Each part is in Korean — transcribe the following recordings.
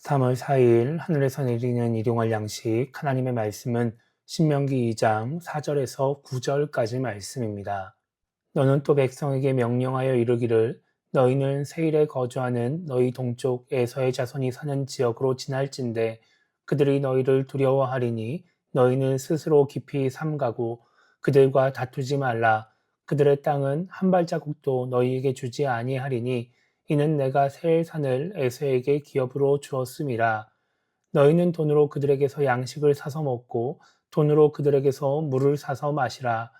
3월 4일 하늘에서 내리는 일용할 양식 하나님의 말씀은 신명기 2장 4절에서 9절까지 말씀입니다. 너는 또 백성에게 명령하여 이르기를 너희는 세일에 거주하는 너희 동쪽 에서의 자손이 사는 지역으로 지날진대 그들이 너희를 두려워하리니 너희는 스스로 깊이 삼가고 그들과 다투지 말라. 그들의 땅은 한 발자국도 너희에게 주지 아니하리니 이는 내가 세일 산을 에서에게 기업으로 주었음이라. 너희는 돈으로 그들에게서 양식을 사서 먹고 돈으로 그들에게서 물을 사서 마시라.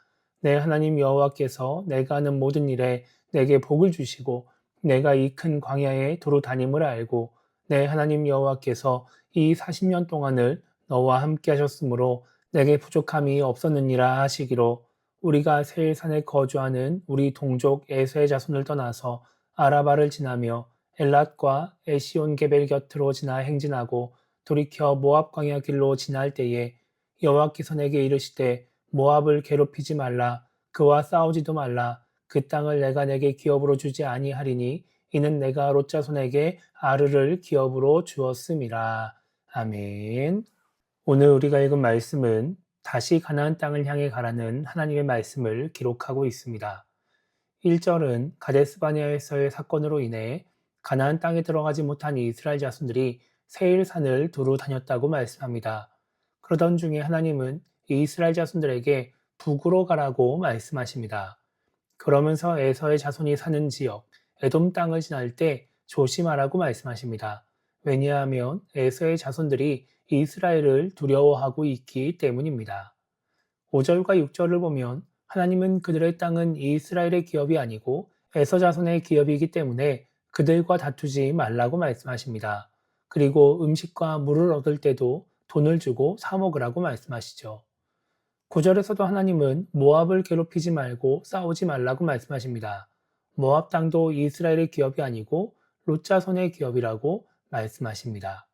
내 하나님 여호와께서 내가 하는 모든 일에 내게 복을 주시고 내가 이 큰 광야에 두루 다님을 알고 내 하나님 여호와께서 이 40년 동안을 너와 함께 하셨으므로 내게 부족함이 없었느니라 하시기로 우리가 세일산에 거주하는 우리 동족 에서의 자손을 떠나서 아라바를 지나며 엘랏과 에시온 게벨 곁으로 지나 행진하고 돌이켜 모압 광야 길로 지날 때에 여호와께서 내게 이르시되 모압을 괴롭히지 말라 그와 싸우지도 말라 그 땅을 내가 내게 기업으로 주지 아니하리니 이는 내가 롯 자손에게 아르를 기업으로 주었음이라. 아멘. 오늘 우리가 읽은 말씀은 다시 가나안 땅을 향해 가라는 하나님의 말씀을 기록하고 있습니다. 1절은 가데스 바네아에서의 사건으로 인해 가나안 땅에 들어가지 못한 이스라엘 자손들이 세일산을 두루 다녔다고 말씀합니다. 그러던 중에 하나님은 이스라엘 자손들에게 북으로 가라고 말씀하십니다. 그러면서 에서의 자손이 사는 지역 에돔 땅을 지날 때 조심하라고 말씀하십니다. 왜냐하면 에서의 자손들이 이스라엘을 두려워하고 있기 때문입니다. 5절과 6절을 보면 하나님은 그들의 땅은 이스라엘의 기업이 아니고 에서 자손의 기업이기 때문에 그들과 다투지 말라고 말씀하십니다. 그리고 음식과 물을 얻을 때도 돈을 주고 사 먹으라고 말씀하시죠. 9절에서도 하나님은 모압을 괴롭히지 말고 싸우지 말라고 말씀하십니다. 모압 땅도 이스라엘의 기업이 아니고 롯 자손의 기업이라고 말씀하십니다.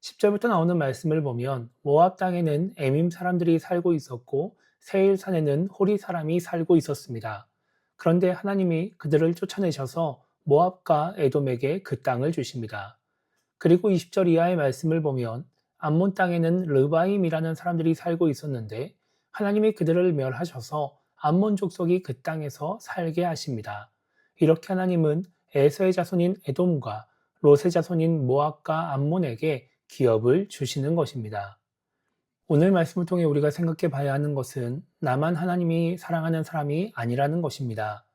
10절부터 나오는 말씀을 보면 모압 땅에는 에밈 사람들이 살고 있었고 세일 산에는 호리 사람이 살고 있었습니다. 그런데 하나님이 그들을 쫓아내셔서 모압과 에돔에게 그 땅을 주십니다. 그리고 20절 이하의 말씀을 보면 암몬 땅에는 르바임이라는 사람들이 살고 있었는데 하나님이 그들을 멸하셔서 암몬 족속이 그 땅에서 살게 하십니다. 이렇게 하나님은 에서의 자손인 에돔과 롯의 자손인 모압과 암몬에게 기업을 주시는 것입니다. 오늘 말씀을 통해 우리가 생각해 봐야 하는 것은 나만 하나님이 사랑하는 사람이 아니라는 것입니다.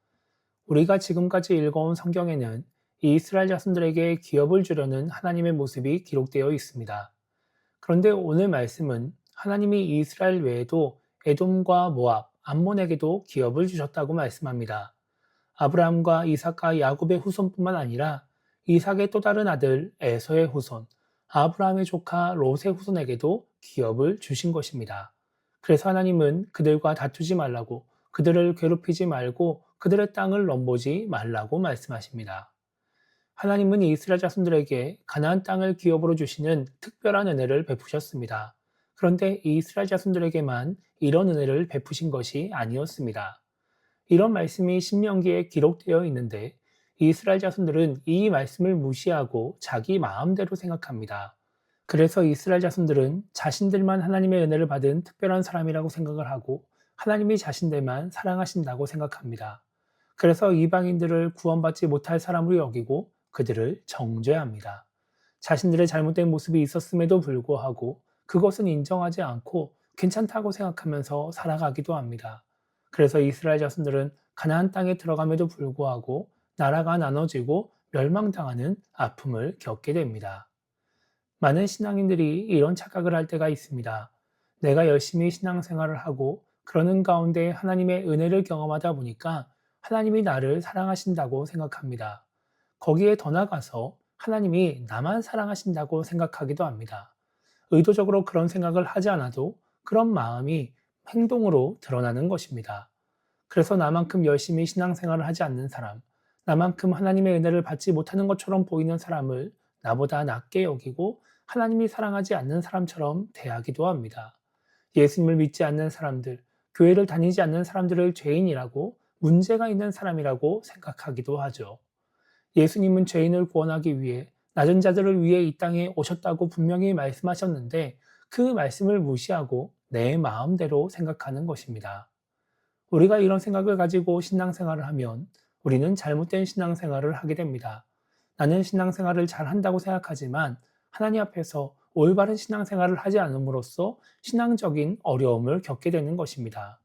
우리가 지금까지 읽어온 성경에는 이스라엘 자손들에게 기업을 주려는 하나님의 모습이 기록되어 있습니다. 그런데 오늘 말씀은 하나님이 이스라엘 외에도 에돔과 모압, 암몬에게도 기업을 주셨다고 말씀합니다. 아브라함과 이삭과 야곱의 후손뿐만 아니라 이삭의 또 다른 아들 에서의 후손, 아브라함의 조카 롯의 후손에게도 기업을 주신 것입니다. 그래서 하나님은 그들과 다투지 말라고, 그들을 괴롭히지 말고 그들의 땅을 넘보지 말라고 말씀하십니다. 하나님은 이스라엘 자손들에게 가나안 땅을 기업으로 주시는 특별한 은혜를 베푸셨습니다. 그런데 이스라엘 자손들에게만 이런 은혜를 베푸신 것이 아니었습니다. 이런 말씀이 신명기에 기록되어 있는데 이스라엘 자손들은 이 말씀을 무시하고 자기 마음대로 생각합니다. 그래서 이스라엘 자손들은 자신들만 하나님의 은혜를 받은 특별한 사람이라고 생각을 하고 하나님이 자신들만 사랑하신다고 생각합니다. 그래서 이방인들을 구원받지 못할 사람으로 여기고 그들을 정죄합니다. 자신들의 잘못된 모습이 있었음에도 불구하고 그것은 인정하지 않고 괜찮다고 생각하면서 살아가기도 합니다. 그래서 이스라엘 자손들은 가나안 땅에 들어감에도 불구하고 나라가 나눠지고 멸망당하는 아픔을 겪게 됩니다. 많은 신앙인들이 이런 착각을 할 때가 있습니다. 내가 열심히 신앙생활을 하고 그러는 가운데 하나님의 은혜를 경험하다 보니까 하나님이 나를 사랑하신다고 생각합니다. 거기에 더 나아가서 하나님이 나만 사랑하신다고 생각하기도 합니다. 의도적으로 그런 생각을 하지 않아도 그런 마음이 행동으로 드러나는 것입니다. 그래서 나만큼 열심히 신앙생활을 하지 않는 사람, 나만큼 하나님의 은혜를 받지 못하는 것처럼 보이는 사람을 나보다 낮게 여기고 하나님이 사랑하지 않는 사람처럼 대하기도 합니다. 예수님을 믿지 않는 사람들, 교회를 다니지 않는 사람들을 죄인이라고 문제가 있는 사람이라고 생각하기도 하죠. 예수님은 죄인을 구원하기 위해 낮은 자들을 위해 이 땅에 오셨다고 분명히 말씀하셨는데 그 말씀을 무시하고 내 마음대로 생각하는 것입니다. 우리가 이런 생각을 가지고 신앙생활을 하면 우리는 잘못된 신앙생활을 하게 됩니다. 나는 신앙생활을 잘 한다고 생각하지만 하나님 앞에서 올바른 신앙생활을 하지 않음으로써 신앙적인 어려움을 겪게 되는 것입니다.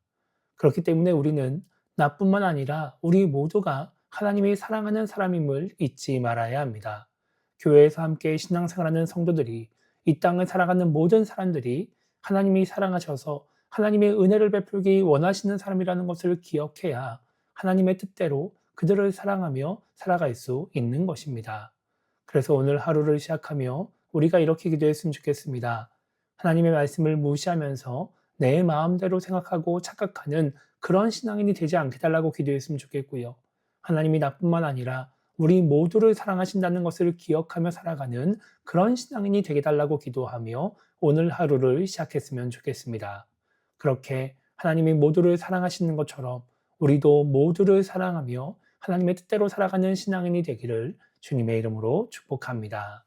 그렇기 때문에 우리는 나뿐만 아니라 우리 모두가 하나님이 사랑하는 사람임을 잊지 말아야 합니다. 교회에서 함께 신앙생활하는 성도들이, 이 땅을 살아가는 모든 사람들이 하나님이 사랑하셔서 하나님의 은혜를 베풀기 원하시는 사람이라는 것을 기억해야 하나님의 뜻대로 그들을 사랑하며 살아갈 수 있는 것입니다. 그래서 오늘 하루를 시작하며 우리가 이렇게 기도했으면 좋겠습니다. 하나님의 말씀을 무시하면서 내 마음대로 생각하고 착각하는 그런 신앙인이 되지 않게 달라고 기도했으면 좋겠고요. 하나님이 나뿐만 아니라 우리 모두를 사랑하신다는 것을 기억하며 살아가는 그런 신앙인이 되게 달라고 기도하며 오늘 하루를 시작했으면 좋겠습니다. 그렇게 하나님이 모두를 사랑하시는 것처럼 우리도 모두를 사랑하며 하나님의 뜻대로 살아가는 신앙인이 되기를 주님의 이름으로 축복합니다.